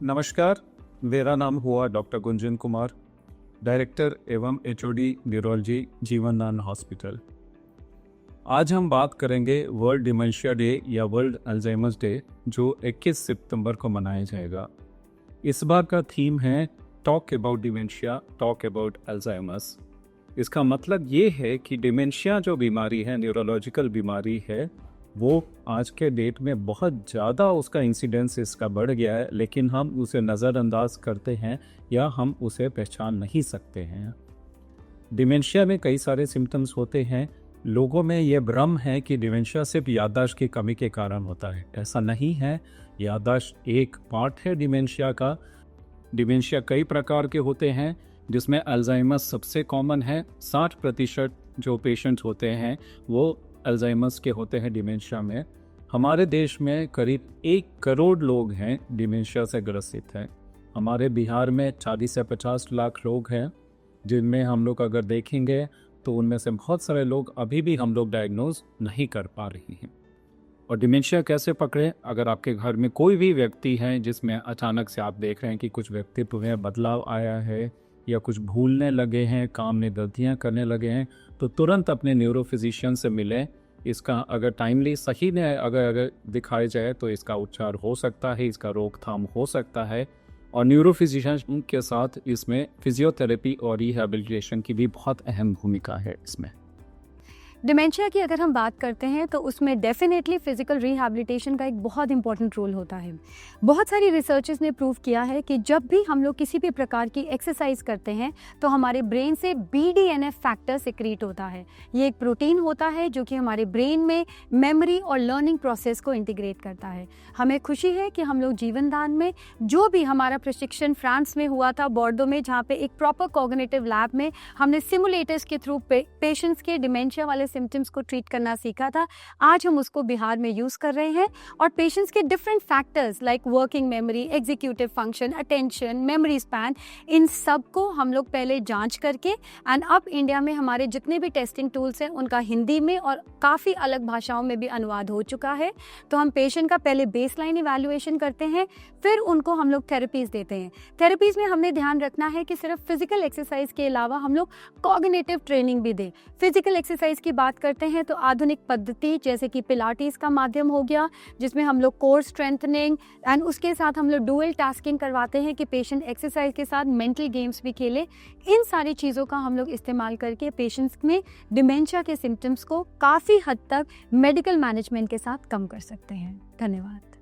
नमस्कार, मेरा नाम हुआ डॉक्टर गुंजन कुमार, डायरेक्टर एवं एचओडी न्यूरोलॉजी जीवनदान हॉस्पिटल। आज हम बात करेंगे वर्ल्ड डिमेंशिया डे या वर्ल्ड अल्जाइमर्स डे, जो 21 सितंबर को मनाया जाएगा। इस बार का थीम है talk about dementia, talk about Alzheimer's. इसका मतलब ये है कि डिमेंशिया जो बीमारी है, न्यूरोलॉजिकल बीमारी है, वो आज के डेट में बहुत ज़्यादा उसका इंसिडेंस इसका बढ़ गया है, लेकिन हम उसे नज़रअंदाज करते हैं या हम उसे पहचान नहीं सकते हैं। डिमेंशिया में कई सारे सिम्टम्स होते हैं। लोगों में ये भ्रम है कि डिमेंशिया सिर्फ याददाश्त की कमी के कारण होता है। ऐसा नहीं है। याददाश्त एक पार्ट है डिमेंशिया का। डिमेंशिया कई प्रकार के होते हैं, जिसमें अल्जाइमर्स सबसे कॉमन है। 60% जो पेशेंट्स होते हैं वो अल्जाइमर्स के होते हैं डिमेंशिया में। हमारे देश में करीब 1 करोड़ लोग हैं डिमेंशिया से ग्रसित हैं। हमारे बिहार में 40 से 50 लाख लोग हैं, जिनमें हम लोग अगर देखेंगे तो उनमें से बहुत सारे लोग अभी भी हम लोग डायग्नोज नहीं कर पा रहे हैं। और डिमेंशिया कैसे पकड़े? अगर आपके घर में कोई भी व्यक्ति है जिसमें अचानक से आप देख रहे हैं कि कुछ व्यक्तित्व में बदलाव आया है या कुछ भूलने लगे हैं, काम में गलतियाँ करने लगे हैं, तो तुरंत अपने न्यूरो फिजिशियन से मिलें। इसका अगर टाइमली सही ने अगर दिखाया जाए तो इसका उपचार हो सकता है, इसका रोकथाम हो सकता है। और न्यूरो फिजिशियन के साथ इसमें फिजियोथेरेपी और रिहैबिलिटेशन की भी बहुत अहम भूमिका है इसमें। डिमेंशिया की अगर हम बात करते हैं तो उसमें डेफिनेटली फिजिकल रिहैबिलिटेशन का एक बहुत इंपॉर्टेंट रोल होता है। बहुत सारी रिसर्चेस ने प्रूव किया है कि जब भी हम लोग किसी भी प्रकार की एक्सरसाइज करते हैं तो हमारे ब्रेन से BDNF फैक्टर सिक्रीट होता है। ये एक प्रोटीन होता है जो कि हमारे ब्रेन में मेमोरी और लर्निंग प्रोसेस को इंटीग्रेट करता है। हमें खुशी है कि हम लोग जीवनदान में जो भी हमारा प्रशिक्षण फ्रांस में हुआ था, बॉर्डो में, जहाँ पे एक प्रॉपर कॉग्निटिव लैब में हमने सिमुलेटर्स के थ्रू पेशेंट्स के डिमेंशिया वाले सिम्टम्स को ट्रीट करना सीखा था। आज हम उसको बिहार में यूज़ कर रहे हैं और पेशेंट्स के different factors like working memory, executive function, attention, memory span, इन सब को हम लोग पहले जांच करके एंड अब इंडिया में हमारे जितने भी टेस्टिंग टूल्स हैं उनका हिंदी में और काफ़ी अलग भाषाओं में भी अनुवाद हो चुका है। तो हम पेशेंट का पहले बेसलाइन इवैल्यूएशन करते हैं, फिर उनको हम लोग थेरेपीज़ देते हैं। थेरेपीज़ में हमने ध्यान रखना है कि सिर्फ फिजिकल एक्सरसाइज के अलावा हम लोग कॉग्निटिव ट्रेनिंग भी दें। फिजिकल एक्सरसाइज की बात करते हैं तो आधुनिक पद्धति जैसे कि पिलाटीज का माध्यम हो गया, जिसमें हम लोग कोर स्ट्रेंथनिंग एंड उसके साथ हम लोग डुअल टास्किंग करवाते हैं कि पेशेंट एक्सरसाइज के साथ मेंटल गेम्स भी खेले। इन सारी चीज़ों का हम लोग इस्तेमाल करके पेशेंट्स में डिमेंशिया के सिम्टम्स को काफ़ी हद तक मेडिकल मैनेजमेंट के साथ कम कर सकते हैं। धन्यवाद।